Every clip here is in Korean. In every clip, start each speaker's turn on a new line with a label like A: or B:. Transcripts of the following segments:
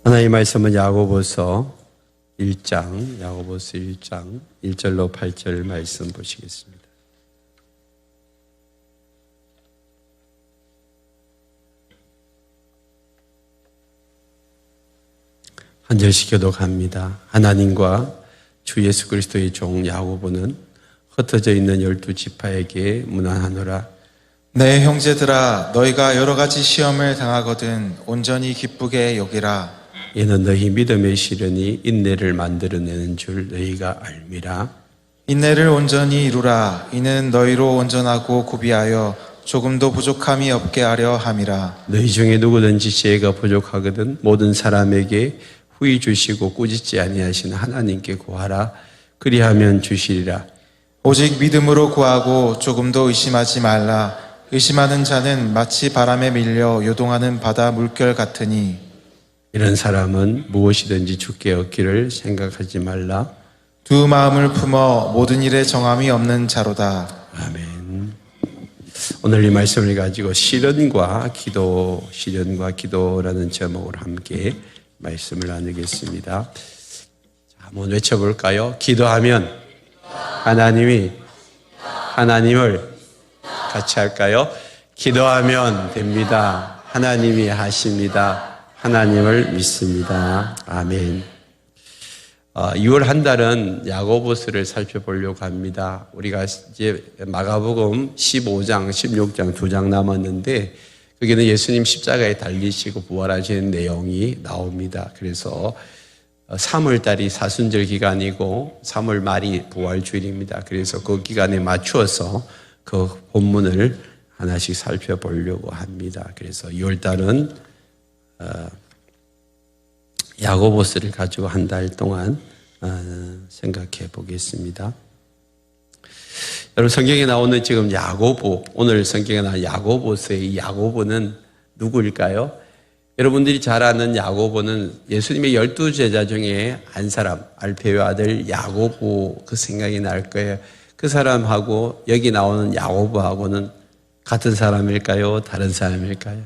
A: 하나님의 말씀은 야고보서 1장 1절로 8절 말씀 보시겠습니다. 한 절씩 교독합니다. 하나님과 주 예수 그리스도의 종 야고보는 흩어져 있는 12지파에게 문안하노라.
B: 내 형제들아, 너희가 여러 가지 시험을 당하거든 온전히 기쁘게 여기라.
A: 이는 너희 믿음의 시련이 인내를 만들어내는 줄 너희가 알미라.
B: 인내를 온전히 이루라. 이는 너희로 온전하고 구비하여 조금도 부족함이 없게 하려 함이라.
A: 너희 중에 누구든지 지혜가 부족하거든 모든 사람에게 후히 주시고 꾸짖지 아니하시는 하나님께 구하라. 그리하면 주시리라.
B: 오직 믿음으로 구하고 조금도 의심하지 말라. 의심하는 자는 마치 바람에 밀려 요동하는 바다 물결 같으니
A: 이런 사람은 무엇이든지 주께 얻기를 생각하지 말라.
B: 두 마음을 품어 모든 일에 정함이 없는 자로다.
A: 아멘. 오늘 이 말씀을 가지고 시련과 기도라는 제목으로 함께 말씀을 나누겠습니다. 자, 한번 외쳐볼까요? 기도하면 하나님을 같이 할까요? 기도하면 됩니다. 하나님이 하십니다. 하나님을 믿습니다. 아멘. 6월 한 달은 야고보서를 살펴보려고 합니다. 우리가 이제 마가복음 15장, 16장 2장 남았는데 거기는 예수님 십자가에 달리시고 부활하시는 내용이 나옵니다. 그래서 3월 달이 사순절 기간이고 3월 말이 부활주일입니다. 그래서 그 기간에 맞추어서 그 본문을 하나씩 살펴보려고 합니다. 그래서 6월 달은 야고보서를 가지고 한 달 동안 생각해 보겠습니다. 여러분 성경에 나오는 지금 야고보, 오늘 성경에 나온 야고보서의 야고보는 누구일까요? 여러분들이 잘 아는 야고보는 예수님의 12제자 중에 한 사람, 알페의 아들 야고보 그 생각이 날 거예요. 그 사람하고 여기 나오는 야고보하고는 같은 사람일까요? 다른 사람일까요?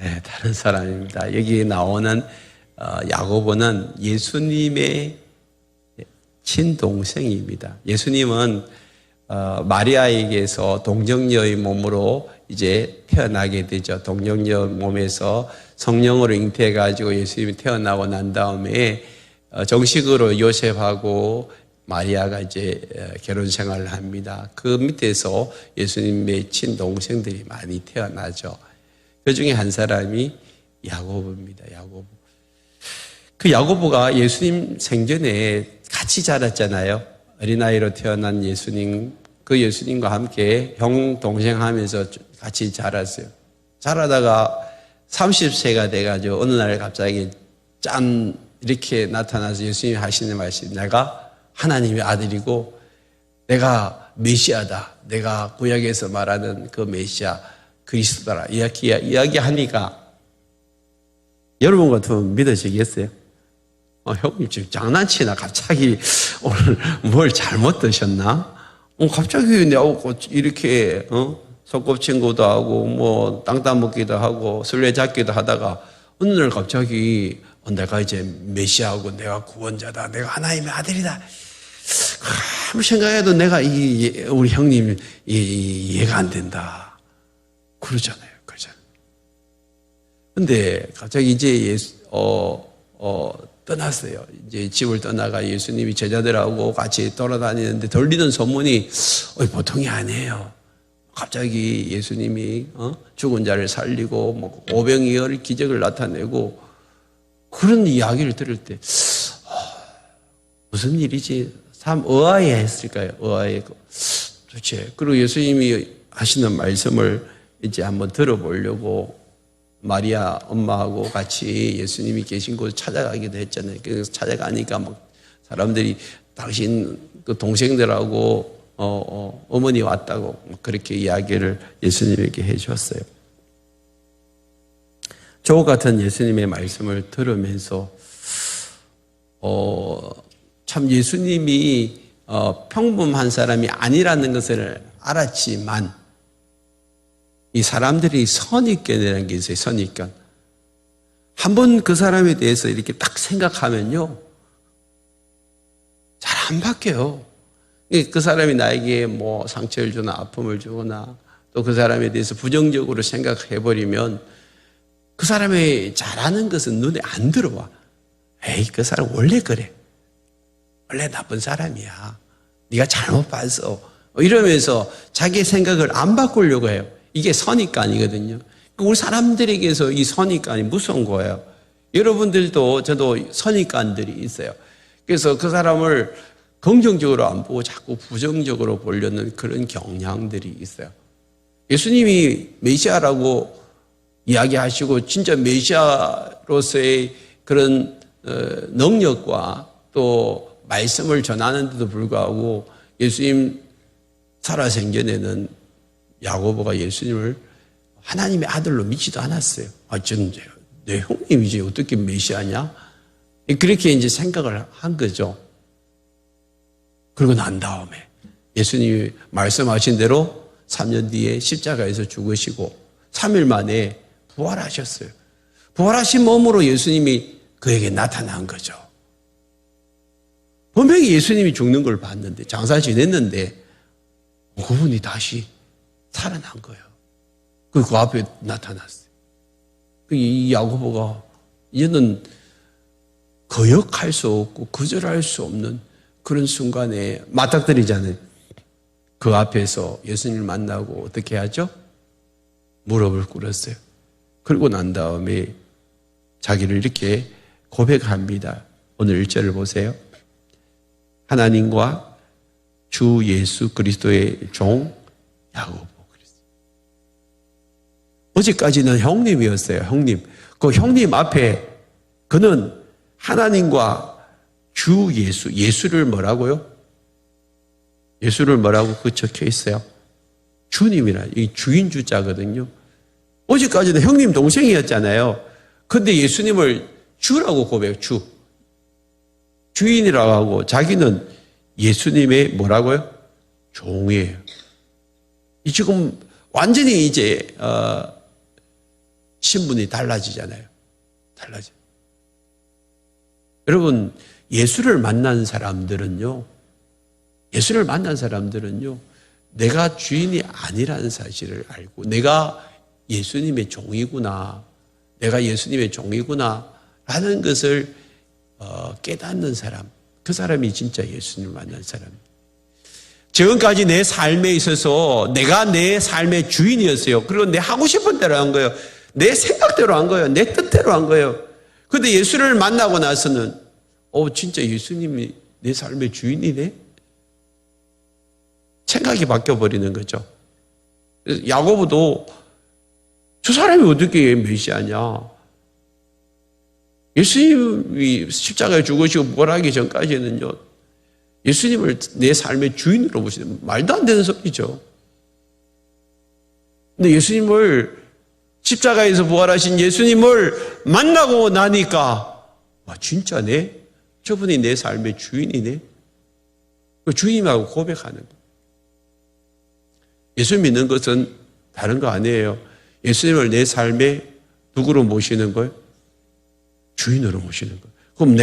A: 네, 다른 사람입니다. 여기 나오는 야고보는 예수님의 친동생입니다. 예수님은 마리아에게서 동정녀의 몸으로 이제 태어나게 되죠. 동정녀 몸에서 성령으로 잉태해가지고 예수님이 태어나고 난 다음에 정식으로 요셉하고 마리아가 이제 결혼 생활을 합니다. 그 밑에서 예수님의 친동생들이 많이 태어나죠. 그 중에 한 사람이 야고보입니다. 야고보. 그 야고보가 예수님 생전에 같이 자랐잖아요. 어린아이로 태어난 예수님, 그 예수님과 함께 형, 동생 하면서 같이 자랐어요. 자라다가 30세가 돼가지고 어느 날 갑자기 짠! 이렇게 나타나서 예수님이 하시는 말씀, 내가 하나님의 아들이고 내가 메시아다. 내가 구약에서 말하는 그 메시아 그리스도라. 이야기하니까 여러분 같으면 믿으시겠어요? 형님 지금 장난치나? 갑자기 오늘 뭘 잘못 드셨나? 갑자기 나오고 이렇게 소꿉친구도 하고 뭐 땅 따먹기도 하고 술래잡기도 하다가 어느 날 갑자기 내가 이제 메시아고 내가 구원자다. 내가 하나님의 아들이다. 아무 생각해도 내가 우리 형님 이해가 안 된다. 그러잖아요. 그죠? 근데 갑자기 이제 떠났어요. 이제 집을 떠나가 예수님이 제자들하고 같이 돌아다니는데 들리는 소문이 보통이 아니에요. 갑자기 예수님이 죽은 자를 살리고 뭐 오병이어의 기적을 나타내고 그런 이야기를 들을 때 무슨 일이지? 참 의아해했을까요? 의아해고 도대체. 그리고 예수님이 하시는 말씀을 이제 한번 들어보려고 마리아 엄마하고 같이 예수님이 계신 곳 찾아가기도 했잖아요. 그래서 찾아가니까 막 사람들이 당신 그 동생들하고 어머니 왔다고 그렇게 이야기를 예수님에게 해주었어요. 저 같은 예수님의 말씀을 들으면서 참 예수님이 평범한 사람이 아니라는 것을 알았지만 이 사람들이 선입견이라는 게 있어요. 선입견. 한번 그 사람에 대해서 이렇게 딱 생각하면요, 잘 안 바뀌어요. 그 사람이 나에게 뭐 상처를 주거나 아픔을 주거나 또 그 사람에 대해서 부정적으로 생각해버리면 그 사람이 잘하는 것은 눈에 안 들어와. 에이, 그 사람 원래 그래. 원래 나쁜 사람이야. 네가 잘못 봤어. 이러면서 자기 생각을 안 바꾸려고 해요. 이게 선입관이거든요. 우리 사람들에게서 이 선입관이 무서운 거예요. 여러분들도 저도 선입관들이 있어요. 그래서 그 사람을 긍정적으로 안 보고 자꾸 부정적으로 보려는 그런 경향들이 있어요. 예수님이 메시아라고 이야기하시고 진짜 메시아로서의 그런 능력과 또 말씀을 전하는데도 불구하고 예수님 살아생전에는 야고보가 예수님을 하나님의 아들로 믿지도 않았어요. 저는 내 형님이지 어떻게 메시아냐? 그렇게 이제 생각을 한 거죠. 그러고 난 다음에 예수님이 말씀하신 대로 3년 뒤에 십자가에서 죽으시고 3일 만에 부활하셨어요. 부활하신 몸으로 예수님이 그에게 나타난 거죠. 분명히 예수님이 죽는 걸 봤는데 장사 지냈는데 그분이 다시 살아난 거예요. 그 앞에 나타났어요. 이 야고보가 얘는 거역할 수 없고 거절할 수 없는 그런 순간에 맞닥뜨리잖아요. 그 앞에서 예수님을 만나고 어떻게 하죠? 무릎을 꿇었어요. 그러고 난 다음에 자기를 이렇게 고백합니다. 오늘 1절을 보세요. 하나님과 주 예수 그리스도의 종 야고보 그랬어요. 어제까지는 형님이었어요. 형님. 그 형님 앞에 그는 하나님과 주 예수, 예수를 뭐라고요? 예수를 뭐라고 그 적혀 있어요? 주님이라, 이 주인 주자거든요. 어제까지는 형님 동생이었잖아요. 근데 예수님을 주라고 고백해요. 주. 주인이라고 하고 자기는 예수님의 뭐라고요? 종이에요. 이 지금 완전히 이제 신분이 달라지잖아요. 달라져. 여러분, 예수를 만난 사람들은요, 내가 주인이 아니라는 사실을 알고, 내가 예수님의 종이구나, 라는 것을 깨닫는 사람, 그 사람이 진짜 예수님을 만난 사람입니다. 지금까지 내 삶에 있어서 내가 내 삶의 주인이었어요. 그리고 내 하고 싶은 대로 한 거예요. 내 생각대로 한 거예요. 내 뜻대로 한 거예요. 그런데 예수를 만나고 나서는 진짜 예수님이 내 삶의 주인이네? 생각이 바뀌어버리는 거죠. 야고보도 저 사람이 어떻게 메시아냐? 예수님이 십자가에 죽으시고 부활하기 전까지는요, 예수님을 내 삶의 주인으로 보시는 말도 안 되는 소리죠. 근데 예수님을 십자가에서 부활하신 예수님을 만나고 나니까 진짜네? 저분이 내 삶의 주인이네? 그 주님하고 고백하는 거예요. 예수 믿는 것은 다른 거 아니에요. 예수님을 내 삶의 누구로 모시는 거예요? 주인으로 모시는 거예요. 그럼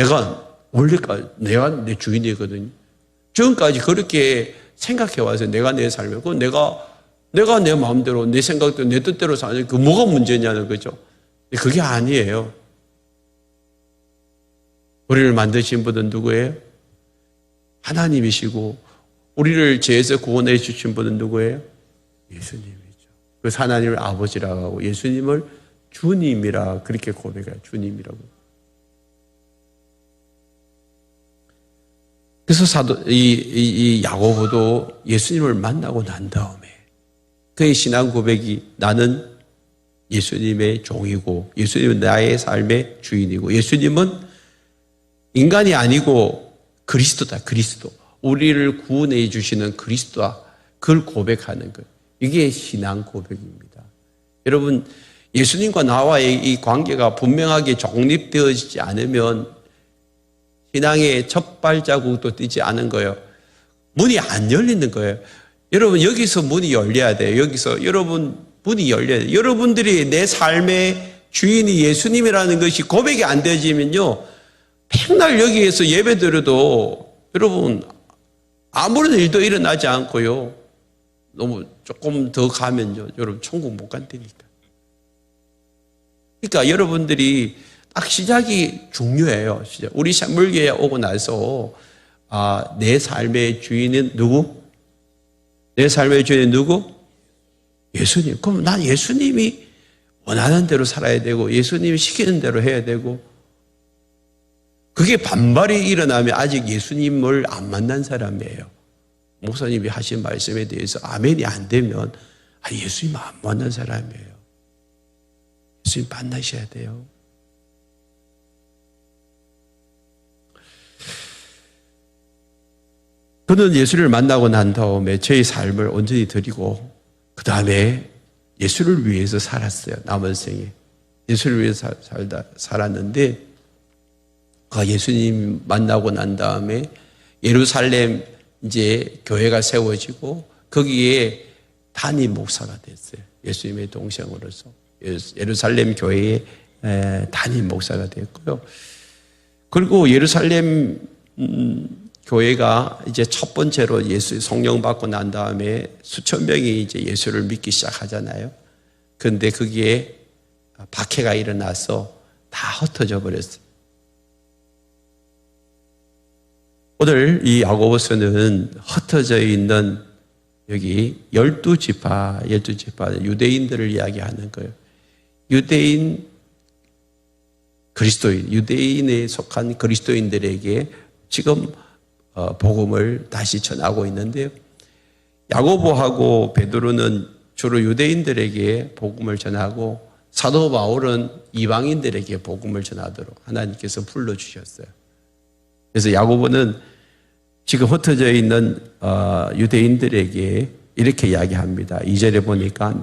A: 내가 내 주인이거든요. 지금까지 그렇게 생각해 와서 내가 내 삶에, 그건 내가 내 마음대로, 내 생각대로, 내 뜻대로 사는 그 뭐가 문제냐는 거죠. 그게 아니에요. 우리를 만드신 분은 누구예요? 하나님이시고, 우리를 죄에서 구원해 주신 분은 누구예요? 예수님이죠. 그래서 하나님을 아버지라고 하고 예수님을 주님이라 그렇게 고백해요. 주님이라고. 그래서 이 야고보도 예수님을 만나고 난 다음에 그의 신앙 고백이 나는 예수님의 종이고 예수님은 나의 삶의 주인이고 예수님은 인간이 아니고 그리스도다. 그리스도. 우리를 구원해 주시는 그리스도다. 그걸 고백하는 것. 이게 신앙 고백입니다. 여러분, 예수님과 나와의 이 관계가 분명하게 정립되어지지 않으면 신앙의 첫 발자국도 띄지 않은 거예요. 문이 안 열리는 거예요. 여러분, 여기서 문이 열려야 돼요. 여기서 문이 열려야 돼요. 여러분들이 내 삶의 주인이 예수님이라는 것이 고백이 안 되지면요, 맨날 여기에서 예배 드려도 여러분 아무런 일도 일어나지 않고요, 너무 조금 더 가면요, 여러분 천국 못 간다니까. 그러니까 여러분들이 딱 시작이 중요해요. 시작. 우리 샘물교회에 오고 나서 내 삶의 주인은 누구? 내 삶의 주인은 누구? 예수님. 그럼 난 예수님이 원하는 대로 살아야 되고 예수님이 시키는 대로 해야 되고, 그게 반발이 일어나면 아직 예수님을 안 만난 사람이에요. 목사님이 하신 말씀에 대해서 아멘이 안 되면 예수님 안 만난 사람이에요. 예수님 만나셔야 돼요. 저는 예수를 만나고 난 다음에 저의 삶을 온전히 드리고 그 다음에 예수를 위해서 살았어요. 남은 생에 예수를 위해서 살았는데, 예수님 만나고 난 다음에 예루살렘 이제 교회가 세워지고 거기에 담임 목사가 됐어요. 예수님의 동생으로서 예루살렘 교회의 담임 목사가 됐고요. 그리고 예루살렘 교회가 이제 첫 번째로 예수 성령 받고 난 다음에 수천 명이 이제 예수를 믿기 시작하잖아요. 그런데 거기에 박해가 일어나서 다 흩어져 버렸어요. 오늘 이 야고보서는 흩어져 있는 여기 12지파 유대인들을 이야기하는 거예요. 유대인 그리스도인, 유대인에 속한 그리스도인들에게 지금 복음을 다시 전하고 있는데요. 야고보하고 베드로는 주로 유대인들에게 복음을 전하고 사도 바울은 이방인들에게 복음을 전하도록 하나님께서 불러주셨어요. 그래서 야고보는 지금 흩어져 있는 유대인들에게 이렇게 이야기합니다. 2절에 보니까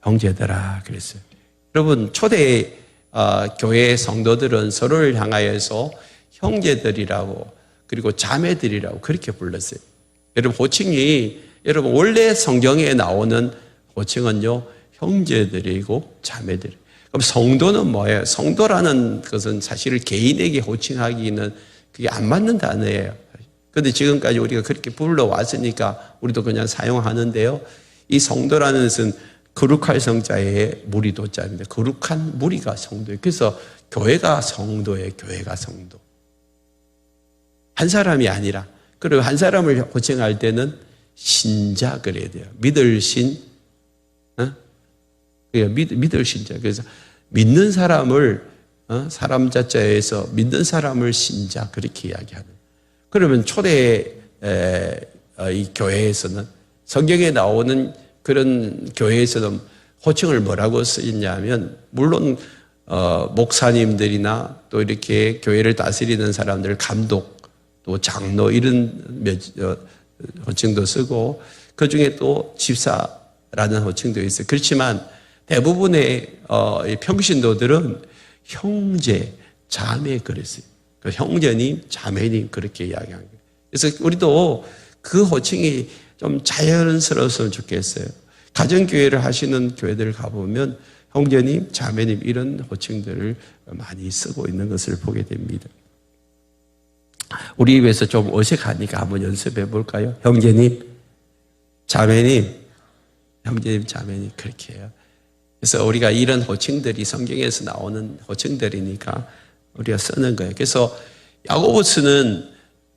A: 형제들아 그랬어요. 여러분 초대 교회 성도들은 서로를 향하여서 형제들이라고 그리고 자매들이라고 그렇게 불렀어요. 여러분 호칭이 여러분 원래 성경에 나오는 호칭은요 형제들이고 자매들. 그럼 성도는 뭐예요? 성도라는 것은 사실 개인에게 호칭하기는 그게 안 맞는 단어예요. 그런데 지금까지 우리가 그렇게 불러왔으니까 우리도 그냥 사용하는데요. 이 성도라는 것은 거룩할 성자에 무리도자입니다. 거룩한 무리가 성도예요. 그래서 교회가 성도예요. 교회가 성도. 한 사람이 아니라, 그리고 한 사람을 호칭할 때는 신자 그래야 돼요. 믿을 신, 믿을 신자. 그래서 믿는 사람을 사람 자자에서 믿는 사람을 신자 그렇게 이야기하는. 그러면 초대 이 교회에서는 성경에 나오는 그런 교회에서는 호칭을 뭐라고 쓰였냐면, 물론 목사님들이나 또 이렇게 교회를 다스리는 사람들, 감독, 또 장로 이런 호칭도 쓰고 그 중에 또 집사라는 호칭도 있어요. 그렇지만 대부분의 평신도들은 형제, 자매 그랬어요. 그 형제님, 자매님 그렇게 이야기한 거예요. 그래서 우리도 그 호칭이 좀 자연스러웠으면 좋겠어요. 가정교회를 하시는 교회들 가보면 형제님, 자매님 이런 호칭들을 많이 쓰고 있는 것을 보게 됩니다. 우리 입에서 좀 어색하니까 한번 연습해 볼까요? 형제님, 자매님, 형제님, 자매님 그렇게 해요. 그래서 우리가 이런 호칭들이 성경에서 나오는 호칭들이니까 우리가 쓰는 거예요. 그래서 야고보서는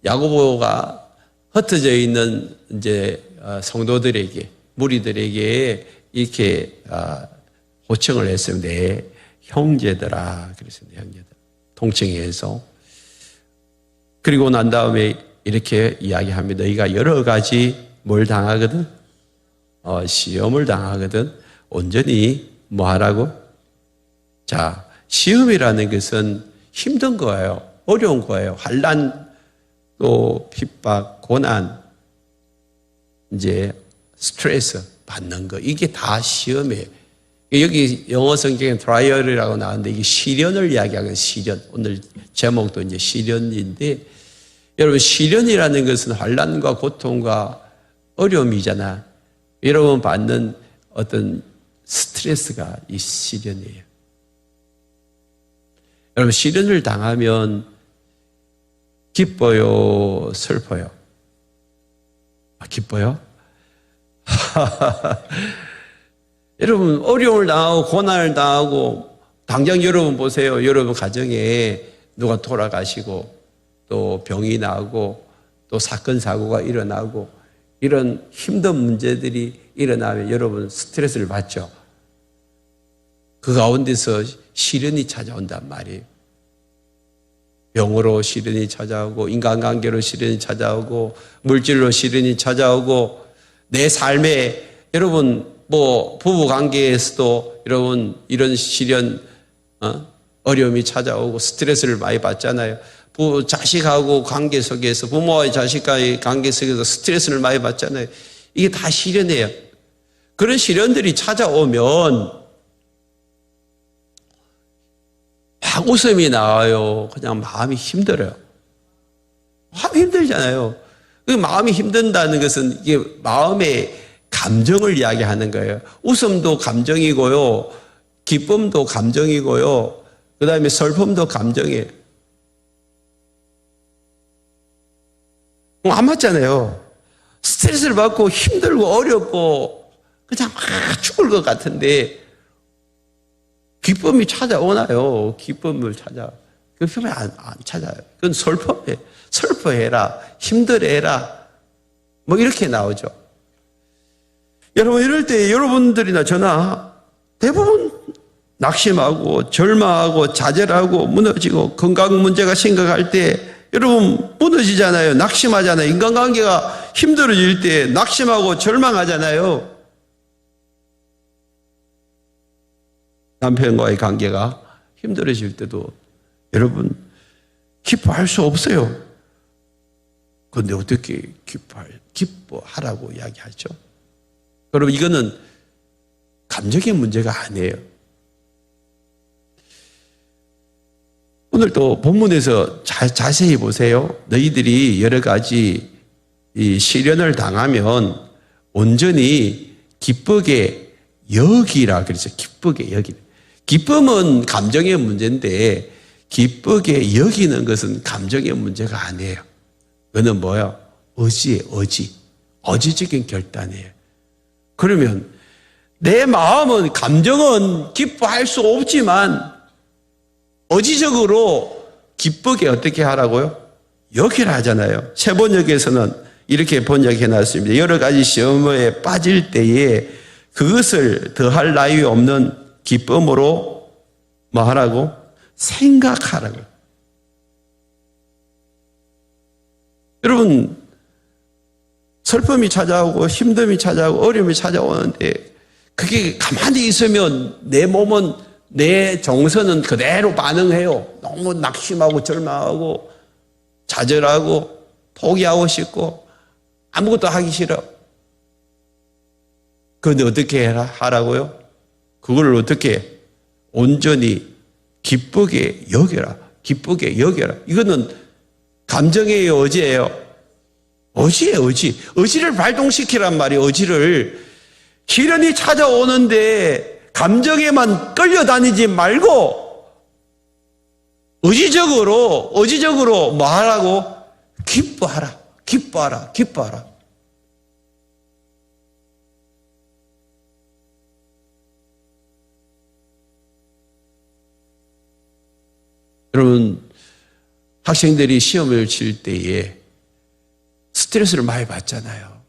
A: 야고보가 흩어져 있는 이제 성도들에게, 무리들에게 이렇게 호칭을 했어요. 내 형제들아. 그랬습니다. 형제들. 통칭해서. 그리고 난 다음에 이렇게 이야기합니다. 너희가 여러 가지 뭘 당하거든? 시험을 당하거든. 온전히 뭐 하라고? 자, 시험이라는 것은 힘든 거예요. 어려운 거예요. 환난, 또 핍박, 고난, 이제 스트레스 받는 거, 이게 다 시험이에요. 여기 영어 성경에 트라이얼이라고 나왔는데 이게 시련을 이야기하는 시련. 오늘 제목도 이제 시련인데, 여러분 시련이라는 것은 환난과 고통과 어려움이잖아. 여러분 받는 어떤 스트레스가 이 시련이에요. 여러분, 시련을 당하면 기뻐요, 슬퍼요? 기뻐요? 여러분, 어려움을 당하고 고난을 당하고, 당장 여러분 보세요. 여러분 가정에 누가 돌아가시고 또 병이 나고 또 사건 사고가 일어나고 이런 힘든 문제들이 일어나면 여러분 스트레스를 받죠. 그 가운데서 시련이 찾아온단 말이에요. 병으로 시련이 찾아오고 인간관계로 시련이 찾아오고 물질로 시련이 찾아오고 내 삶에 여러분 뭐 부부관계에서도 여러분 이런 시련 어려움이 찾아오고 스트레스를 많이 받잖아요. 자식하고 관계 속에서 부모와 자식과의 관계 속에서 스트레스를 많이 받잖아요. 이게 다 시련이에요. 그런 시련들이 찾아오면 막 웃음이 나와요. 그냥 마음이 힘들어요. 마음이 힘들잖아요. 마음이 힘든다는 것은 이게 마음의 감정을 이야기하는 거예요. 웃음도 감정이고요. 기쁨도 감정이고요. 그 다음에 슬픔도 감정이에요. 안 맞잖아요. 스트레스를 받고 힘들고 어렵고 그냥 막 죽을 것 같은데 기쁨이 찾아오나요? 기쁨을 찾아. 기쁨이 안 찾아요. 그건 슬퍼해. 슬퍼해라. 힘들어해라. 뭐 이렇게 나오죠. 여러분 이럴 때 여러분들이나 저나 대부분 낙심하고 절망하고 좌절하고 무너지고 건강 문제가 심각할 때 여러분 무너지잖아요. 낙심하잖아요. 인간관계가 힘들어질 때 낙심하고 절망하잖아요. 남편과의 관계가 힘들어질 때도 여러분 기뻐할 수 없어요. 그런데 어떻게 기뻐하라고 이야기하죠? 여러분 이거는 감정의 문제가 아니에요. 오늘 또 본문에서 자세히 보세요. 너희들이 여러 가지 이 시련을 당하면 온전히 기쁘게 여기라 그랬죠. 기쁘게 여기라. 기쁨은 감정의 문제인데 기쁘게 여기는 것은 감정의 문제가 아니에요. 그거는 뭐예요? 의지예요. 의지. 의지적인 결단이에요. 그러면 내 마음은 감정은 기뻐할 수 없지만 의지적으로 기쁘게 어떻게 하라고요? 여기라 하잖아요. 새 번역에서는 이렇게 번역해 놨습니다. 여러 가지 시험에 빠질 때에 그것을 더할 나위 없는 기쁨으로 뭐 하라고? 생각하라고. 여러분 슬픔이 찾아오고 힘듦이 찾아오고 어려움이 찾아오는데 그게 가만히 있으면 내 몸은 내 정서는 그대로 반응해요. 너무 낙심하고 절망하고 좌절하고 포기하고 싶고 아무것도 하기 싫어. 그런데 어떻게 하라고요? 그걸 어떻게 온전히 기쁘게 여겨라. 기쁘게 여겨라. 이거는 감정의 의지예요. 의지예요, 의지. 의지를 발동시키란 말이에요, 의지를. 시련이 찾아오는데 감정에만 끌려다니지 말고 의지적으로 뭐 하라고? 기뻐하라. 기뻐하라. 기뻐하라. 여러분, 학생들이 시험을 칠 때에 스트레스를 많이 받잖아요.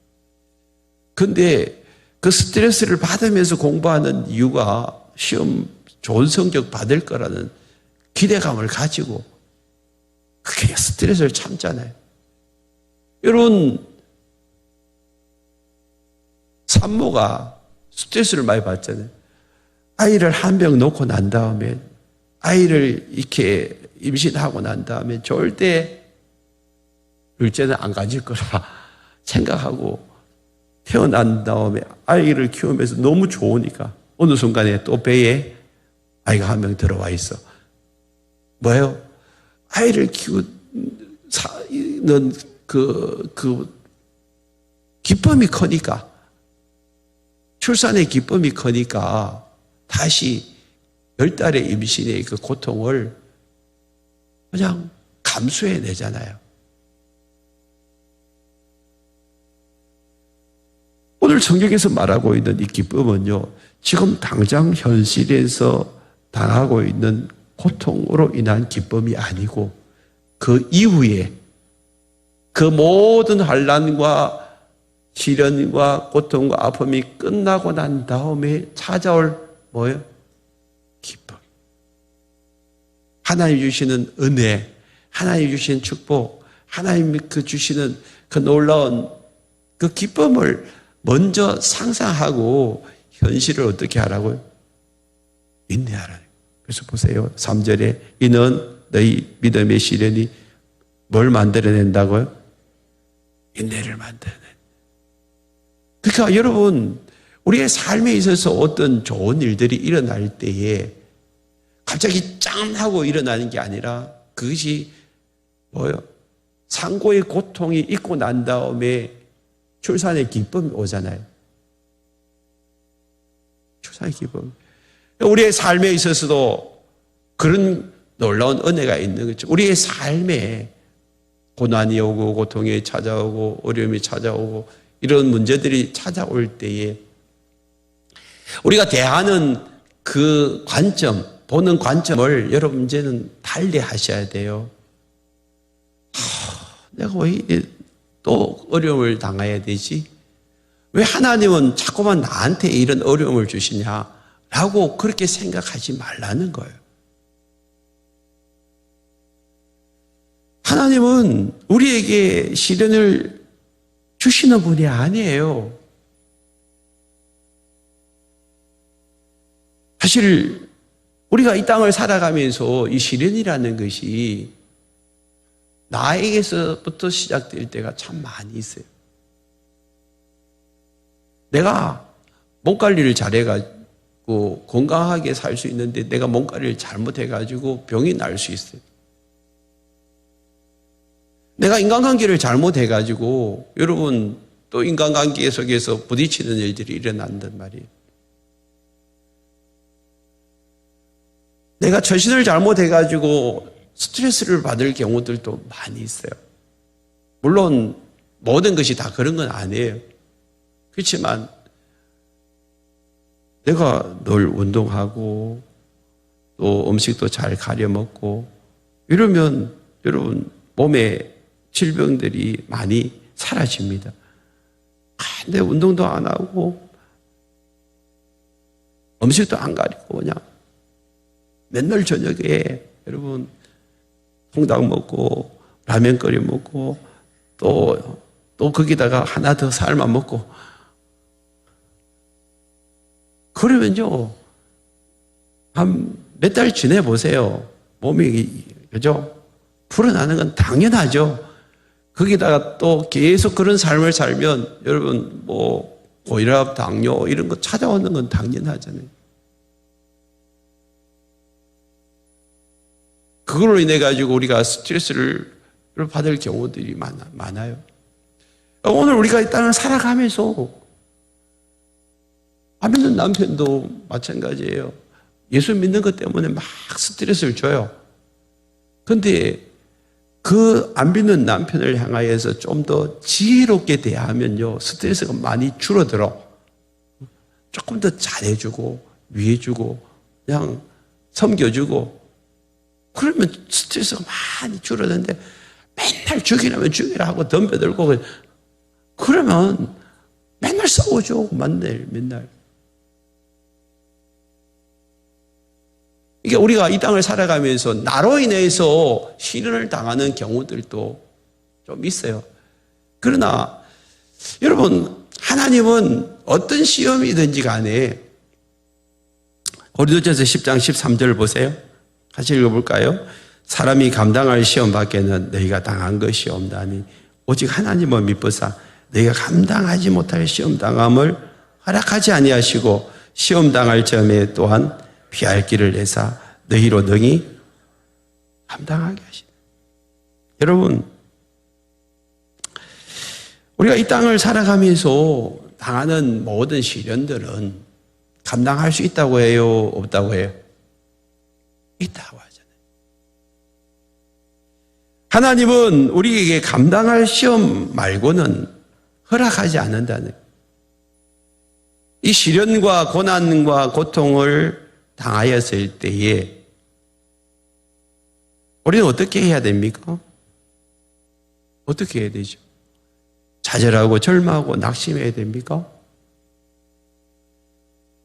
A: 근데 그 스트레스를 받으면서 공부하는 이유가 시험 좋은 성적 받을 거라는 기대감을 가지고 그게 스트레스를 참잖아요. 여러분, 산모가 스트레스를 많이 받잖아요. 아이를 한 병 놓고 난 다음에 아이를 이렇게 임신하고 난 다음에 절대 둘째는 안 가질 거라 생각하고 태어난 다음에 아이를 키우면서 너무 좋으니까 어느 순간에 또 배에 아이가 한 명 들어와 있어. 뭐예요? 아이를 키우는 기쁨이 크니까 출산의 기쁨이 크니까 다시 10달의 임신의 그 고통을 그냥 감수해내잖아요. 오늘 성경에서 말하고 있는 이 기쁨은요, 지금 당장 현실에서 당하고 있는 고통으로 인한 기쁨이 아니고 그 이후에 그 모든 환난과 시련과 고통과 아픔이 끝나고 난 다음에 찾아올 뭐예요? 기쁨. 하나님 주시는 은혜, 하나님 주시는 축복, 하나님 그 주시는 그 놀라운 그 기쁨을 먼저 상상하고 현실을 어떻게 하라고요? 인내하라는. 그래서 보세요. 3절에 이는 너희 믿음의 시련이 뭘 만들어낸다고요? 인내를 만들어낸. 그러니까 여러분, 우리의 삶에 있어서 어떤 좋은 일들이 일어날 때에 갑자기 짠 하고 일어나는 게 아니라 그것이 뭐예요? 상고의 고통이 있고 난 다음에 출산의 기쁨이 오잖아요. 출산의 기쁨. 우리의 삶에 있어서도 그런 놀라운 은혜가 있는 거죠. 우리의 삶에 고난이 오고 고통이 찾아오고 어려움이 찾아오고 이런 문제들이 찾아올 때에 우리가 대하는 그 관점, 보는 관점을 여러분 이제는 달리 하셔야 돼요. 내가 왜 또 어려움을 당해야 되지? 왜 하나님은 자꾸만 나한테 이런 어려움을 주시냐라고 그렇게 생각하지 말라는 거예요. 하나님은 우리에게 시련을 주시는 분이 아니에요. 사실 우리가 이 땅을 살아가면서 이 시련이라는 것이 나에게서부터 시작될 때가 참 많이 있어요. 내가 몸 관리를 잘해가지고 건강하게 살 수 있는데 내가 몸 관리를 잘못해가지고 병이 날 수 있어요. 내가 인간관계를 잘못해가지고 여러분 또 인간관계 속에서 부딪히는 일들이 일어난단 말이에요. 내가 처신을 잘못해가지고 스트레스를 받을 경우들도 많이 있어요. 물론 모든 것이 다 그런 건 아니에요. 그렇지만 내가 늘 운동하고 또 음식도 잘 가려 먹고 이러면 여러분 몸에 질병들이 많이 사라집니다. 근데 운동도 안 하고 음식도 안 가리고 그냥 맨날 저녁에 여러분 통닭 먹고 라면 끓여 먹고 또 거기다가 하나 더 삶아 먹고 그러면요 한 몇 달 지내보세요. 몸이 그죠? 불어나는 건 당연하죠. 거기다가 또 계속 그런 삶을 살면 여러분 뭐 고혈압, 당뇨 이런 거 찾아오는 건 당연하잖아요. 그걸로 인해 가지고 우리가 스트레스를 받을 경우들이 많아요. 오늘 우리가 이 땅을 살아가면서 안 믿는 남편도 마찬가지예요. 예수 믿는 것 때문에 막 스트레스를 줘요. 그런데 그 안 믿는 남편을 향하여서 좀 더 지혜롭게 대하면요 스트레스가 많이 줄어들어. 조금 더 잘해주고 위해주고 그냥 섬겨주고 그러면 스트레스가 많이 줄어드는데 맨날 죽이라면 죽이라 하고 덤벼들고 그러면 맨날 싸우죠. 맨날. 이게 우리가 이 땅을 살아가면서 나로 인해서 시련을 당하는 경우들도 좀 있어요. 그러나 여러분 하나님은 어떤 시험이든지 간에 고린도전서 10장 13절 보세요. 같이 읽어볼까요? 사람이 감당할 시험 밖에는 너희가 당한 것이 없나니 오직 하나님은 미쁘사 너희가 감당하지 못할 시험 당함을 허락하지 아니하시고 시험 당할 점에 또한 피할 길을 내사 너희로 능히 감당하게 하시다. 여러분 우리가 이 땅을 살아가면서 당하는 모든 시련들은 감당할 수 있다고 해요? 없다고 해요? 있다고 하잖아요. 하나님은 우리에게 감당할 시험 말고는 허락하지 않는다는 거예요. 이 시련과 고난과 고통을 당하였을 때에 우리는 어떻게 해야 됩니까? 어떻게 해야 되죠? 좌절하고 절망하고 낙심해야 됩니까?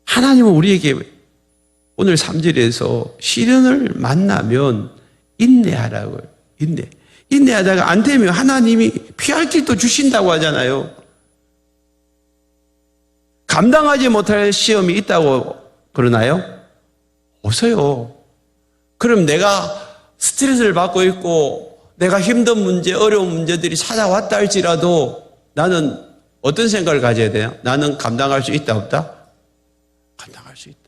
A: 하나님은 우리에게 오늘 3절에서 시련을 만나면 인내하라고요. 인내하다가 안 되면 하나님이 피할 길도 주신다고 하잖아요. 감당하지 못할 시험이 있다고 그러나요? 없어요. 그럼 내가 스트레스를 받고 있고 내가 힘든 문제, 어려운 문제들이 찾아왔다 할지라도 나는 어떤 생각을 가져야 돼요? 나는 감당할 수 있다, 없다? 감당할 수 있다.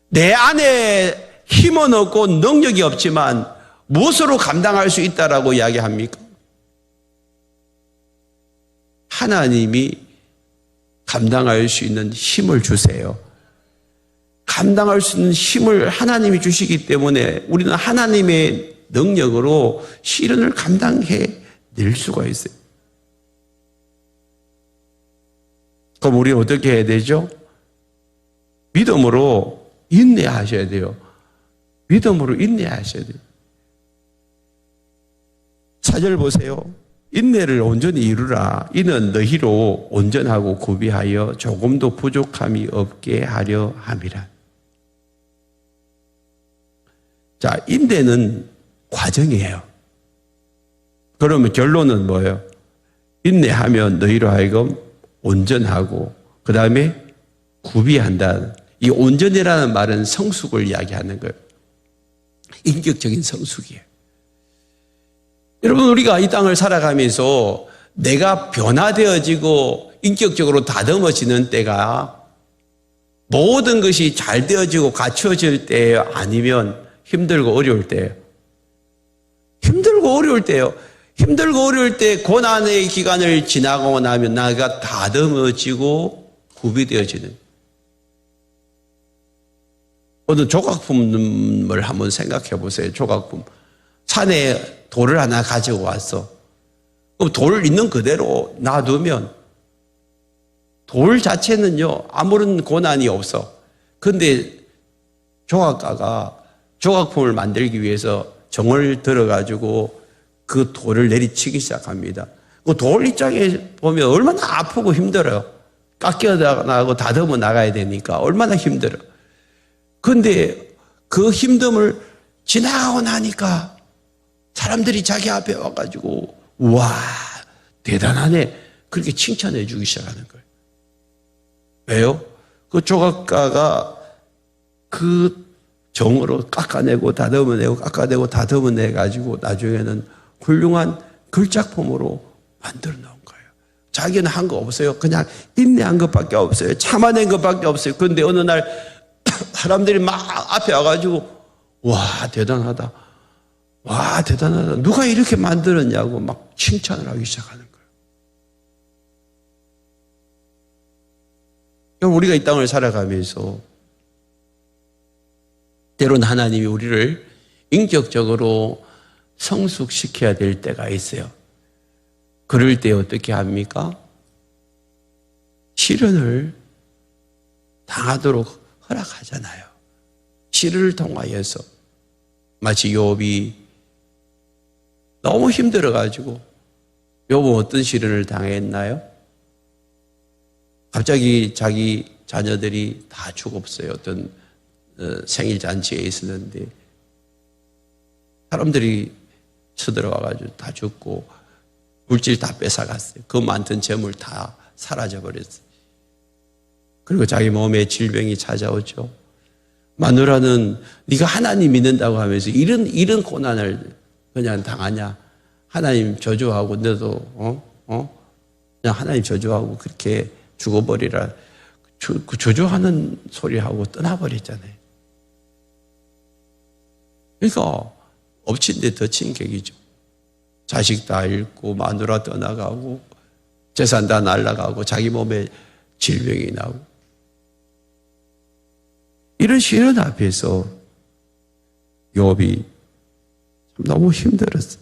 A: 내 안에 힘은 없고 능력이 없지만 무엇으로 감당할 수 있다라고 이야기합니까? 하나님이 감당할 수 있는 힘을 주세요. 감당할 수 있는 힘을 하나님이 주시기 때문에 우리는 하나님의 능력으로 시련을 감당해 낼 수가 있어요. 그럼 우리는 어떻게 해야 되죠? 믿음으로 인내하셔야 돼요. 믿음으로 인내하셔야 돼요. 4절 보세요. 인내를 온전히 이루라. 이는 너희로 온전하고 구비하여 조금도 부족함이 없게 하려 함이라. 자, 인내는 과정이에요. 그러면 결론은 뭐예요? 인내하면 너희로 하여금 온전하고 그 다음에 구비한다. 이 온전이라는 말은 성숙을 이야기하는 거예요. 인격적인 성숙이에요. 여러분, 우리가 이 땅을 살아가면서 내가 변화되어지고 인격적으로 다듬어지는 때가 모든 것이 잘 되어지고 갖추어질 때예요? 아니면 힘들고 어려울 때예요? 힘들고 어려울 때예요. 힘들고 어려울 때 고난의 기간을 지나고 나면 나가 다듬어지고 구비되어지는. 어떤 조각품을 한번 생각해 보세요. 조각품. 산에 돌을 하나 가지고 왔어. 그럼 돌 있는 그대로 놔두면 돌 자체는요, 아무런 고난이 없어. 그런데 조각가가 조각품을 만들기 위해서 정을 들어가지고 그 돌을 내리치기 시작합니다. 그 돌 입장에 보면 얼마나 아프고 힘들어요. 깎여나가고 다듬어 나가야 되니까 얼마나 힘들어. 그런데 그 힘듦을 지나가고 나니까 사람들이 자기 앞에 와가지고 우와 대단하네 그렇게 칭찬해 주기 시작하는 거예요. 왜요? 그 조각가가 그 정으로 깎아내고 다듬어내고 깎아내고 다듬어내가지고 나중에는 훌륭한 글작품으로 만들어 놓은 거예요. 자기는 한 거 없어요. 그냥 인내한 것밖에 없어요. 참아낸 것밖에 없어요. 그런데 어느 날 사람들이 막 앞에 와가지고 와 대단하다. 와 대단하다. 누가 이렇게 만들었냐고 막 칭찬을 하기 시작하는 거예요. 우리가 이 땅을 살아가면서 때로는 하나님이 우리를 인격적으로 성숙시켜야 될 때가 있어요. 그럴 때 어떻게 합니까? 시련을 당하도록 허락하잖아요. 시련을 통하여서 마치 욥이 너무 힘들어가지고 욥은 어떤 시련을 당했나요? 갑자기 자기 자녀들이 다 죽었어요. 어떤 생일 잔치에 있었는데 사람들이 쳐들어와가지고 다 죽고 물질 다 뺏어갔어요. 그 많던 재물 다 사라져버렸어요. 그리고 자기 몸에 질병이 찾아오죠. 마누라는 네가 하나님 믿는다고 하면서 이런 고난을 그냥 당하냐? 하나님 저주하고 너도 그냥 하나님 저주하고 그렇게 죽어버리라. 그 저주하는 소리하고 떠나버렸잖아요. 그러니까 엎친 데 덮친 격이죠. 자식 다 잃고 마누라 떠나가고 재산 다 날아가고 자기 몸에 질병이 나오고 이런 시련 앞에서 욥이 너무 힘들었어.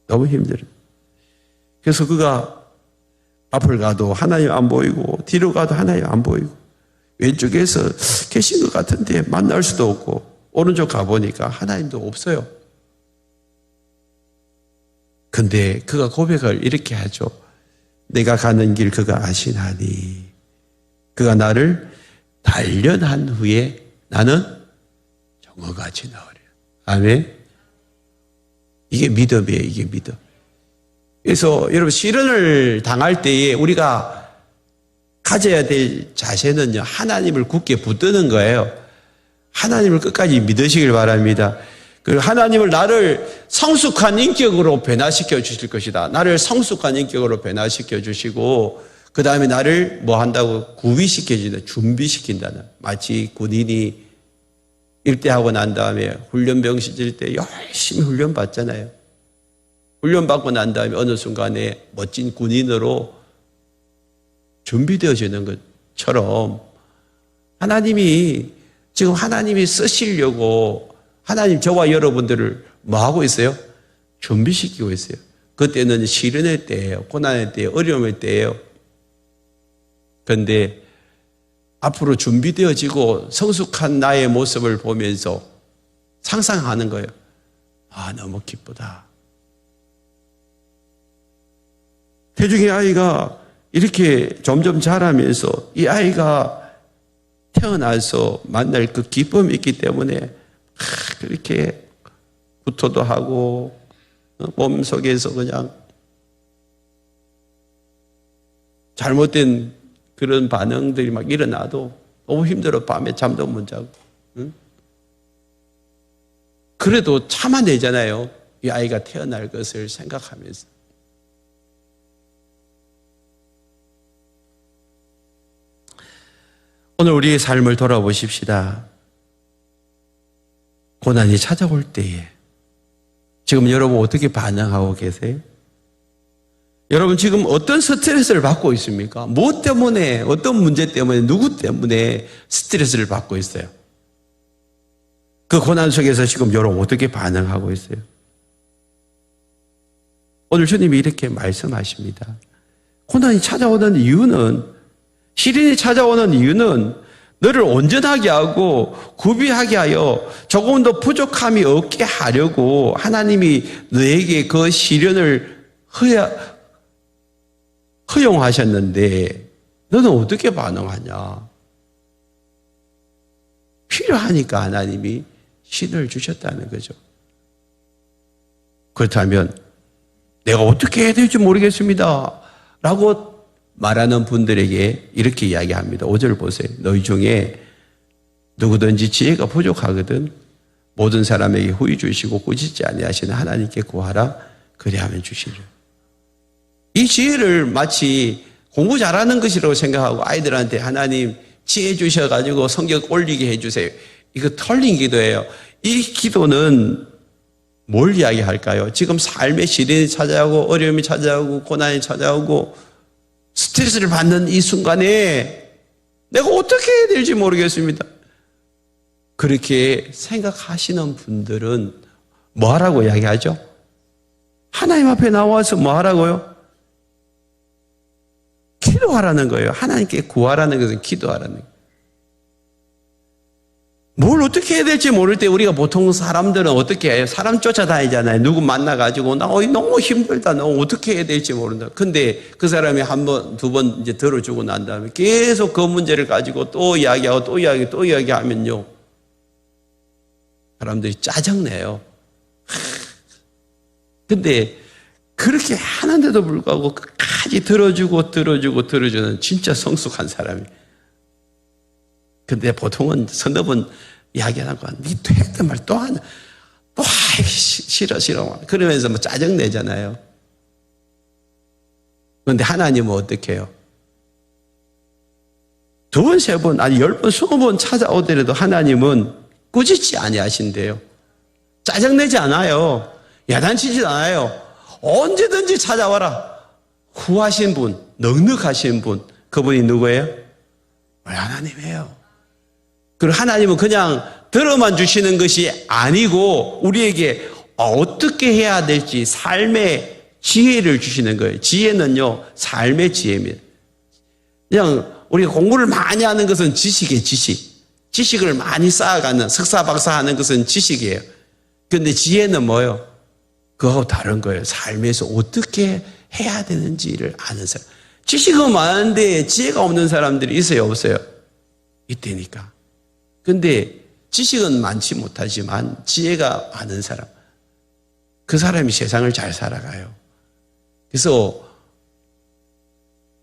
A: 너무 힘들어. 그래서 그가 앞을 가도 하나님 안 보이고 뒤로 가도 하나님 안 보이고 왼쪽에서 계신 것 같은데 만날 수도 없고 오른쪽 가보니까 하나님도 없어요. 근데 그가 고백을 이렇게 하죠. 내가 가는 길 그가 아시나니 그가 나를 단련한 후에 나는 정오같이 나으리라. 아멘. 이게 믿음이에요. 이게 믿음. 그래서 여러분 시련을 당할 때에 우리가 가져야 될 자세는요, 하나님을 굳게 붙드는 거예요. 하나님을 끝까지 믿으시길 바랍니다. 그리고 하나님을 나를 성숙한 인격으로 변화시켜 주실 것이다. 나를 성숙한 인격으로 변화시켜 주시고 그 다음에 나를 뭐 한다고 구비시켜 주다, 준비시킨다는. 마치 군인이 일대하고 난 다음에 훈련병 시절 때 열심히 훈련 받잖아요. 훈련 받고 난 다음에 어느 순간에 멋진 군인으로 준비되어지는 것처럼 하나님이 지금 하나님이 쓰시려고 하나님 저와 여러분들을 뭐 하고 있어요? 준비시키고 있어요. 그때는 시련의 때예요. 고난의 때예요. 어려움의 때예요. 그런데 앞으로 준비되어지고 성숙한 나의 모습을 보면서 상상하는 거예요. 아, 너무 기쁘다. 태중의 아이가 이렇게 점점 자라면서 이 아이가 태어나서 만날 그 기쁨이 있기 때문에 그렇게 구토도 하고 몸속에서 그냥 잘못된 그런 반응들이 막 일어나도 너무 힘들어. 밤에 잠도 못 자고. 응? 그래도 참아내잖아요. 이 아이가 태어날 것을 생각하면서. 오늘 우리의 삶을 돌아보십시다. 고난이 찾아올 때에 지금 여러분 어떻게 반응하고 계세요? 여러분 지금 어떤 스트레스를 받고 있습니까? 무엇 때문에, 어떤 문제 때문에, 누구 때문에 스트레스를 받고 있어요? 그 고난 속에서 지금 여러분 어떻게 반응하고 있어요? 오늘 주님이 이렇게 말씀하십니다. 고난이 찾아오는 이유는, 시련이 찾아오는 이유는 너를 온전하게 하고 구비하게 하여 조금 더 부족함이 없게 하려고 하나님이 너에게 그 시련을 허용하셨는데 너는 어떻게 반응하냐? 필요하니까 하나님이 시련을 주셨다는 거죠. 그렇다면 내가 어떻게 해야 될지 모르겠습니다 라고 말하는 분들에게 이렇게 이야기합니다. 5절 보세요. 너희 중에 누구든지 지혜가 부족하거든 모든 사람에게 후히 주시고 꾸짖지 아니하시는 하나님께 구하라 그리하면 주시리라. 이 지혜를 마치 공부 잘하는 것이라고 생각하고 아이들한테 하나님 지혜 주셔가지고 성적 올리게 해주세요. 이거 털린 기도예요. 이 기도는 뭘 이야기할까요? 지금 삶의 시련이 찾아오고 어려움이 찾아오고 고난이 찾아오고 스트레스를 받는 이 순간에 내가 어떻게 해야 될지 모르겠습니다. 그렇게 생각하시는 분들은 뭐 하라고 이야기하죠? 하나님 앞에 나와서 뭐 하라고요? 기도하라는 거예요. 하나님께 구하라는 것은 기도하라는 거예요. 뭘 어떻게 해야 될지 모를 때 우리가 보통 사람들은 어떻게 해요? 사람 쫓아다니잖아요. 누구 만나가지고 나 너무 힘들다. 너 어떻게 해야 될지 모른다. 근데 그 사람이 한 번, 두 번 이제 들어주고 난 다음에 계속 그 문제를 가지고 또 이야기하고 또 이야기하면요. 사람들이 짜증내요. 근데 그렇게 하는데도 불구하고 끝까지 들어주는 진짜 성숙한 사람이에요. 근데 보통은 서너 번 이야기하는 거야. 니 했던 말 또 하냐? 또 싫어. 그러면서 뭐 짜증내잖아요. 그런데 하나님은 어떻게 해요? 두 번, 세 번, 아니 10번, 20번 찾아오더라도 하나님은 꾸짖지 아니하신대요. 짜증내지 않아요. 야단치지 않아요. 언제든지 찾아와라. 후하신 분, 넉넉하신 분, 그분이 누구예요? 하나님이에요. 그리고 하나님은 그냥 들어만 주시는 것이 아니고 우리에게 어떻게 해야 될지 삶의 지혜를 주시는 거예요. 지혜는요, 삶의 지혜입니다. 그냥 우리가 공부를 많이 하는 것은 지식이에요, 지식. 지식을 많이 쌓아가는, 석사, 박사 하는 것은 지식이에요. 그런데 지혜는 뭐예요? 그거하고 다른 거예요. 삶에서 어떻게 해야 되는지를 아는 사람. 지식은 많은데 지혜가 없는 사람들이 있어요, 없어요? 있다니까. 근데 지식은 많지 못하지만 지혜가 많은 사람, 그 사람이 세상을 잘 살아가요. 그래서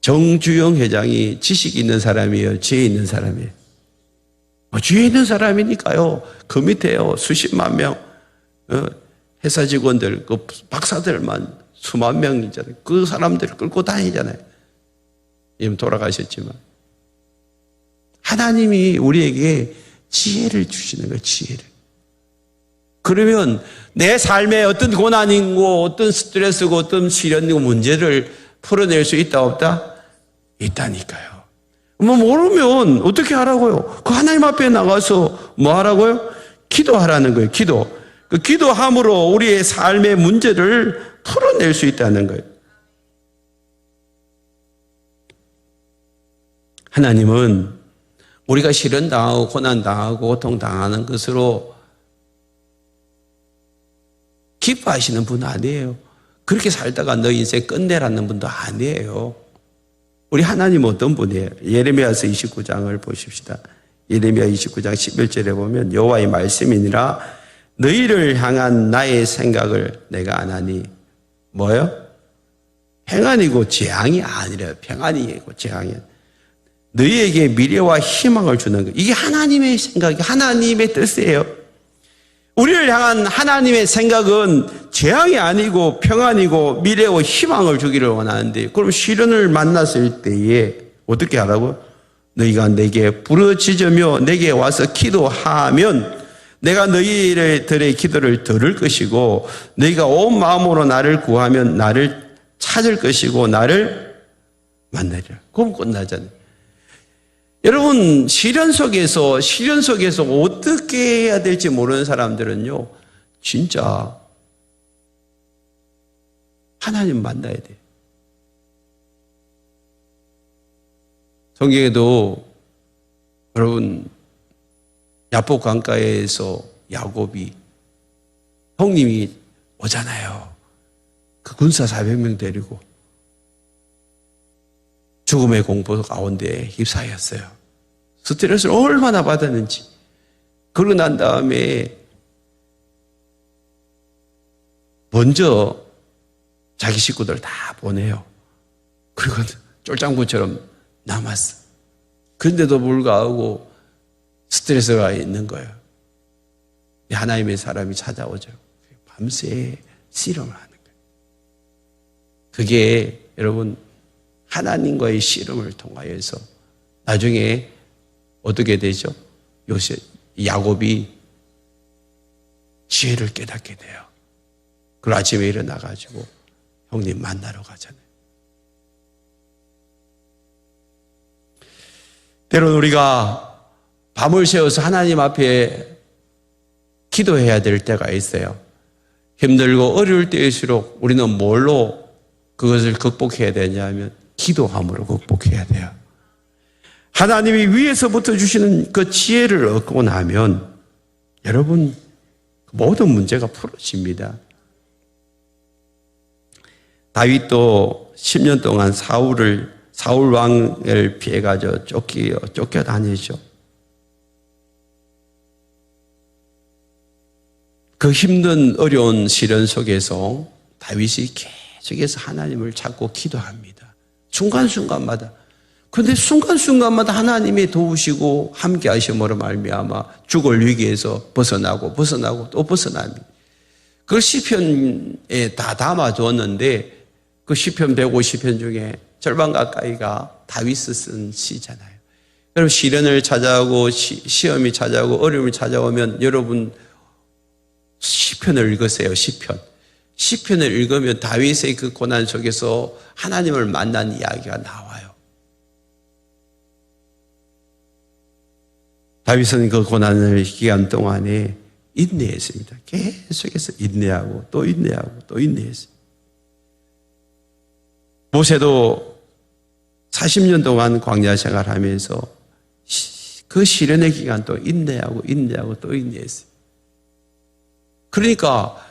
A: 정주영 회장이 지식 있는 사람이에요, 지혜 있는 사람이에요? 지혜 있는 사람이니까요. 그 밑에요, 수십만 명 회사 직원들, 그 박사들만 수만 명이잖아요. 그 사람들을 끌고 다니잖아요. 지금 돌아가셨지만 하나님이 우리에게 지혜를 주시는 거예요, 지혜를. 그러면 내 삶에 어떤 고난이고 어떤 스트레스고 어떤 시련이고 문제를 풀어낼 수 있다 없다? 있다니까요. 뭐 모르면 어떻게 하라고요? 그 하나님 앞에 나가서 뭐 하라고요? 기도하라는 거예요, 기도. 그 기도함으로 우리의 삶의 문제를 풀어낼 수 있다는 거예요. 하나님은 우리가 시련당하고 고난당하고 고통당하는 것으로 기뻐하시는 분 아니에요. 그렇게 살다가 너 인생 끝내라는 분도 아니에요. 우리 하나님은 어떤 분이에요? 예레미야서 29장을 보십시다. 예레미야 29장 11절에 보면 여호와의 말씀이니라 너희를 향한 나의 생각을 내가 안 하니 뭐요? 평안이고 재앙이 아니라 평안이고 재앙이 아니라 너희에게 미래와 희망을 주는 것. 이게 하나님의 생각이 하나님의 뜻이에요. 우리를 향한 하나님의 생각은 재앙이 아니고 평안이고 미래와 희망을 주기를 원하는데 그럼 시련을 만났을 때에 어떻게 하라고? 너희가 내게 부르짖으며 내게 와서 기도하면 내가 너희들의 기도를 들을 것이고 너희가 온 마음으로 나를 구하면 나를 찾을 것이고 나를 만나리라. 그럼 끝나잖아요. 여러분 시련 속에서 어떻게 해야 될지 모르는 사람들은요 진짜 하나님 만나야 돼요. 성경에도 여러분 야복 강가에서 야곱이 형님이 오잖아요. 그 군사 400명 데리고 죽음의 공포 가운데 휩싸였어요. 스트레스를 얼마나 받았는지. 그러고 난 다음에 먼저 자기 식구들 다 보내요. 그리고 쫄장부처럼 남았어. 그런데도 불구하고 스트레스가 있는 거예요. 하나님의 사람이 찾아오죠. 밤새 씨름을 하는 거예요. 그게 여러분 하나님과의 씨름을 통하여서 나중에 어떻게 되죠? 야곱이 지혜를 깨닫게 돼요. 그리고 아침에 일어나가지고 형님 만나러 가잖아요. 때로는 우리가 밤을 새워서 하나님 앞에 기도해야 될 때가 있어요. 힘들고 어려울 때일수록 우리는 뭘로 그것을 극복해야 되냐면 기도함으로 극복해야 돼요. 하나님이 위에서부터 주시는 그 지혜를 얻고 나면 여러분 모든 문제가 풀어집니다. 다윗도 10년 동안 사울 왕을 피해가지고 쫓겨다니죠. 그 힘든 어려운 시련 속에서 다윗이 계속해서 하나님을 찾고 기도합니다. 순간순간마다. 그런데 순간순간마다 하나님이 도우시고 함께 하심으로 말미암아 죽을 위기에서 벗어나고 또 벗어납니다. 그걸 시편에 다 담아두었는데 그 시편 150편 중에 절반 가까이가 다윗이 쓴 시잖아요. 여러분 시련을 찾아오고 시험이 찾아오고 어려움이 찾아오면 여러분 시편을 읽으세요. 시편. 시편을 읽으면 다윗의 그 고난 속에서 하나님을 만난 이야기가 나와요. 다윗은 그 고난을 기간 동안에 인내했습니다. 계속해서 인내하고 또 인내하고 또 인내했습니다. 모세도 40년 동안 광야 생활하면서 그 시련의 기간 또 인내하고 인내하고 또 인내했어요. 그러니까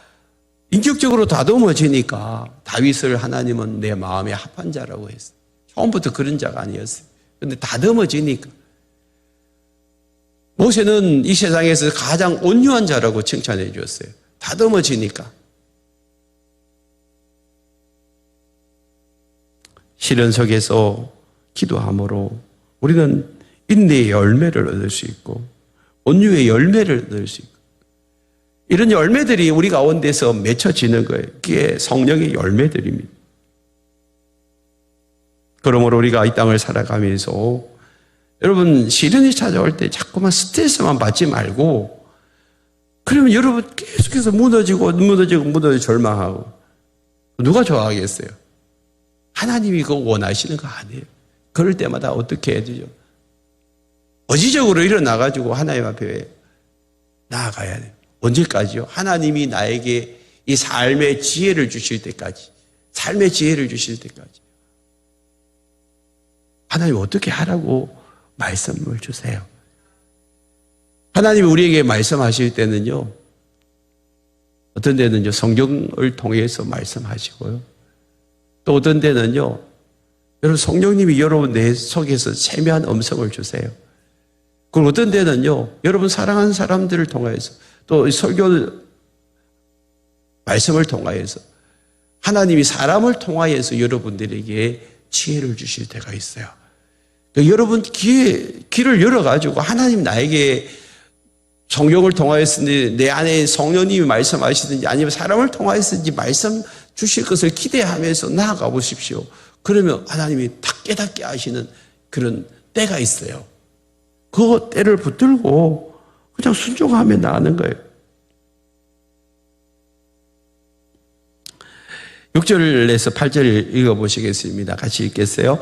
A: 인격적으로 다듬어지니까 다윗을 하나님은 내 마음에 합한 자라고 했어요. 처음부터 그런 자가 아니었어요. 그런데 다듬어지니까 모세는 이 세상에서 가장 온유한 자라고 칭찬해 주었어요. 다듬어지니까. 시련 속에서 기도함으로 우리는 인내의 열매를 얻을 수 있고 온유의 열매를 얻을 수 있고 이런 열매들이 우리 가운데서 맺혀지는 거예요. 그게 성령의 열매들입니다. 그러므로 우리가 이 땅을 살아가면서 여러분 시련이 찾아올 때 자꾸만 스트레스만 받지 말고 그러면 여러분 계속해서 무너지고 절망하고 누가 좋아하겠어요? 하나님이 그거 원하시는 거 아니에요. 그럴 때마다 어떻게 해야 되죠? 의지적으로 일어나가지고 하나님 앞에 나아가야 돼요. 언제까지요? 하나님이 나에게 이 삶의 지혜를 주실 때까지. 삶의 지혜를 주실 때까지. 하나님 어떻게 하라고 말씀을 주세요. 하나님이 우리에게 말씀하실 때는요. 어떤 데는요. 성경을 통해서 말씀하시고요. 또 어떤 데는요. 여러분 성령님이 여러분 내 속에서 세미한 음성을 주세요. 그리고 어떤 데는요. 여러분 사랑하는 사람들을 통해서 또 설교 말씀을 통하여서 하나님이 사람을 통하여서 여러분들에게 지혜를 주실 때가 있어요. 그러니까 여러분 귀를 열어가지고 하나님 나에게 성경을 통하여서든지 내 안에 성령님이 말씀하시든지 아니면 사람을 통하여서든지 말씀 주실 것을 기대하면서 나아가 보십시오. 그러면 하나님이 딱 깨닫게 하시는 그런 때가 있어요. 그 때를 붙들고 그냥 순종하며 나가는 거예요. 6절에서 8절 읽어보시겠습니다. 같이 읽겠어요.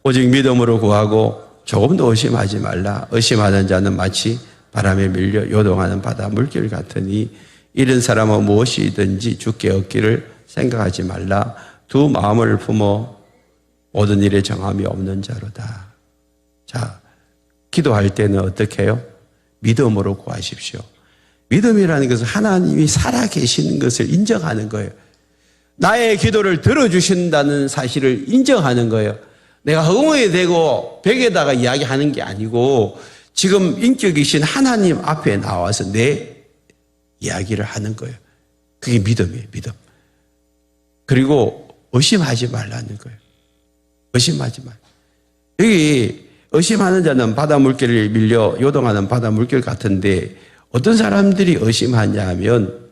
A: 오직 믿음으로 구하고 조금도 의심하지 말라. 의심하는 자는 마치 바람에 밀려 요동하는 바다 물결 같으니 이런 사람은 무엇이든지 주께 얻기를 생각하지 말라. 두 마음을 품어 모든 일에 정함이 없는 자로다. 자, 기도할 때는 어떻게 해요? 믿음으로 구하십시오. 믿음이라는 것은 하나님이 살아계시는 것을 인정하는 거예요. 나의 기도를 들어주신다는 사실을 인정하는 거예요. 내가 허공에 대고 벽에다가 이야기하는 게 아니고 지금 인격이신 하나님 앞에 나와서 내 이야기를 하는 거예요. 그게 믿음이에요. 믿음. 그리고 의심하지 말라는 거예요. 의심하지 말. 여기 의심하는 자는 바다 물결에 밀려 요동하는 바다 물결 같은데 어떤 사람들이 의심하냐 하면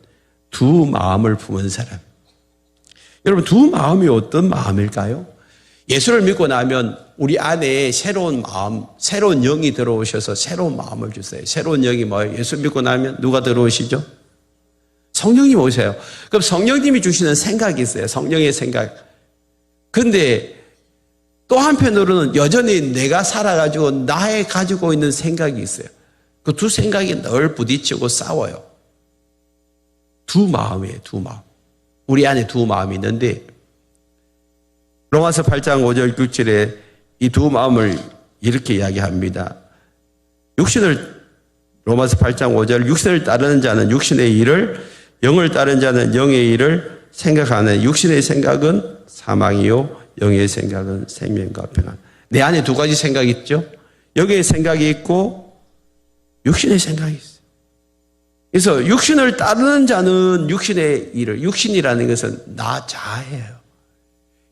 A: 두 마음을 품은 사람. 여러분 두 마음이 어떤 마음일까요? 예수를 믿고 나면 우리 안에 새로운 마음, 새로운 영이 들어오셔서 새로운 마음을 주세요. 새로운 영이 뭐예요? 예수 믿고 나면 누가 들어오시죠? 성령님 오세요. 그럼 성령님이 주시는 생각이 있어요. 성령의 생각. 근데 또 한편으로는 여전히 내가 살아가지고 나의 가지고 있는 생각이 있어요. 그 두 생각이 늘 부딪히고 싸워요. 두 마음이에요. 두 마음. 우리 안에 두 마음이 있는데 로마서 8장 5절 6절에 이 두 마음을 이렇게 이야기합니다. 로마서 8장 5절 육신을 따르는 자는 육신의 일을 영을 따르는 자는 영의 일을 생각하는 육신의 생각은 사망이요 영의 생각은 생명과 평안. 내 안에 두 가지 생각이 있죠. 영의 생각이 있고 육신의 생각이 있어요. 그래서 육신을 따르는 자는 육신의 일을, 육신이라는 것은 나 자아예요.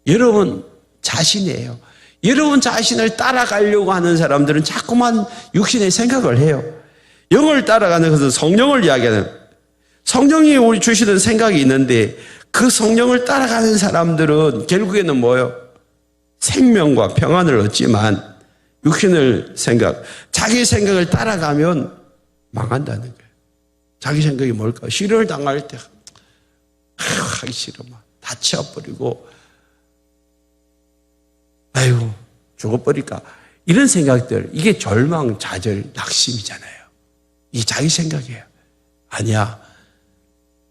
A: 여러분 자신이에요. 여러분 자신을 따라가려고 하는 사람들은 자꾸만 육신의 생각을 해요. 영을 따라가는 것은 성령을 이야기하는, 성령이 우리 주시는 생각이 있는데 그 성령을 따라가는 사람들은 결국에는 뭐예요? 생명과 평안을 얻지만 육신을 자기 생각을 따라가면 망한다는 거예요. 자기 생각이 뭘까? 시련을 당할 때 하기 싫어. 막 다쳐버리고, 아이고, 죽어버릴까. 이런 생각들, 이게 절망, 좌절, 낙심이잖아요. 이게 자기 생각이에요. 아니야.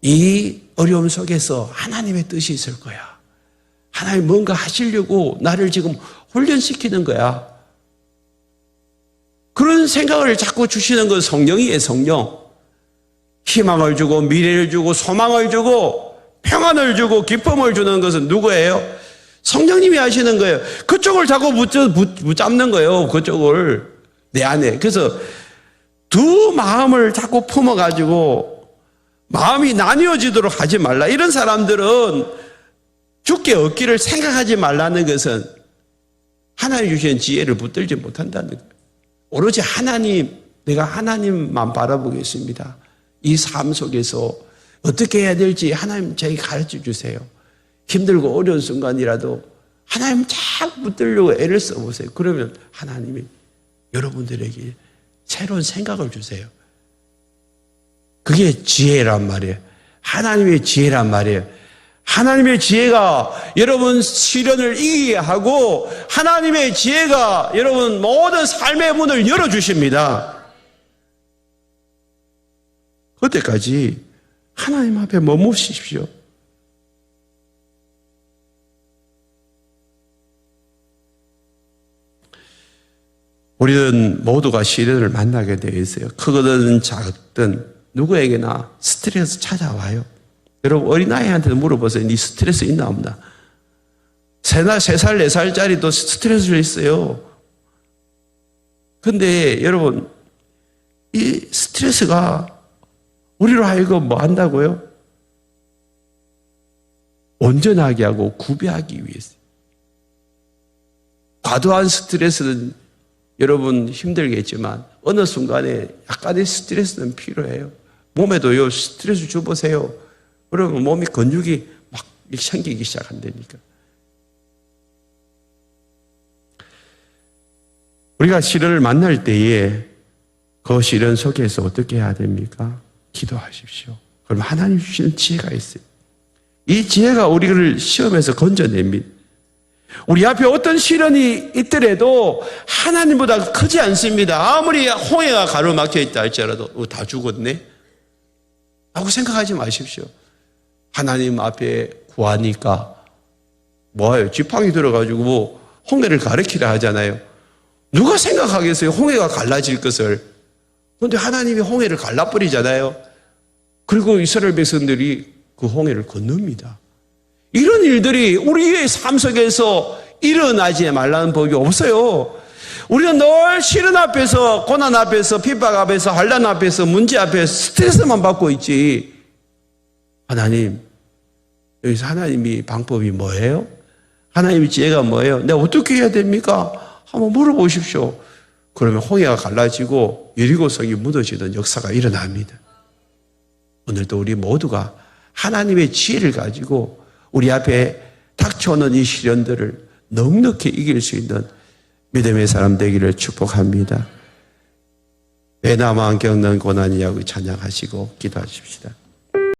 A: 이 어려움 속에서 하나님의 뜻이 있을 거야. 하나님 뭔가 하시려고 나를 지금 훈련시키는 거야. 그런 생각을 자꾸 주시는 건 성령이에요, 성령. 희망을 주고 미래를 주고 소망을 주고 평안을 주고 기쁨을 주는 것은 누구예요? 성령님이 하시는 거예요. 그쪽을 자꾸 붙잡는 거예요. 그쪽을 내 안에. 그래서 두 마음을 자꾸 품어가지고 마음이 나뉘어지도록 하지 말라. 이런 사람들은 죽게 얻기를 생각하지 말라는 것은 하나님 주신 지혜를 붙들지 못한다는 거예요. 오로지 하나님, 내가 하나님만 바라보겠습니다. 이 삶 속에서 어떻게 해야 될지 하나님 저에게 가르쳐 주세요. 힘들고 어려운 순간이라도 하나님 잘 붙들려고 애를 써보세요. 그러면 하나님이 여러분들에게 새로운 생각을 주세요. 그게 지혜란 말이에요. 하나님의 지혜란 말이에요. 하나님의 지혜가 여러분 시련을 이기게 하고 하나님의 지혜가 여러분 모든 삶의 문을 열어주십니다. 그때까지 하나님 앞에 머무십시오. 우리는 모두가 시련을 만나게 되어 있어요. 크거든 작든 누구에게나 스트레스 찾아와요. 여러분 어린아이한테도 물어보세요. 네 스트레스 있나 없나? 3살, 4살짜리도 스트레스가 있어요. 근데 여러분 이 스트레스가 우리로 하여금 뭐 한다고요? 온전하게 하고 구비하기 위해서. 과도한 스트레스는 여러분 힘들겠지만 어느 순간에 약간의 스트레스는 필요해요. 몸에도요 스트레스 줘보세요. 그러면 몸이 근육이 막 생기기 시작한다니까. 우리가 시련을 만날 때에 그 시련 속에서 어떻게 해야 됩니까? 기도하십시오. 그럼 하나님 주시는 지혜가 있어요. 이 지혜가 우리를 시험에서 건져냅니다. 우리 앞에 어떤 시련이 있더라도 하나님보다 크지 않습니다. 아무리 홍해가 가로막혀 있다 할지라도 다 죽었네? 라고 생각하지 마십시오. 하나님 앞에 구하니까 뭐예요? 지팡이 들어가지고 뭐 홍해를 가르치라 하잖아요. 누가 생각하겠어요? 홍해가 갈라질 것을. 그런데 하나님이 홍해를 갈라버리잖아요. 그리고 이스라엘 백성들이 그 홍해를 건넙니다. 이런 일들이 우리의 삶 속에서 일어나지 말라는 법이 없어요. 우리는 늘 시련 앞에서, 고난 앞에서, 핍박 앞에서, 환난 앞에서, 문제 앞에서 스트레스만 받고 있지. 하나님, 여기서 하나님이 방법이 뭐예요? 하나님의 지혜가 뭐예요? 내가 어떻게 해야 됩니까? 한번 물어보십시오. 그러면 홍해가 갈라지고 여리고성이 무너지는 역사가 일어납니다. 오늘도 우리 모두가 하나님의 지혜를 가지고 우리 앞에 닥쳐오는 이 시련들을 넉넉히 이길 수 있는 믿음의 사람 되기를 축복합니다. 왜 나만 겪는 고난이냐고 찬양하시고 기도하십시다.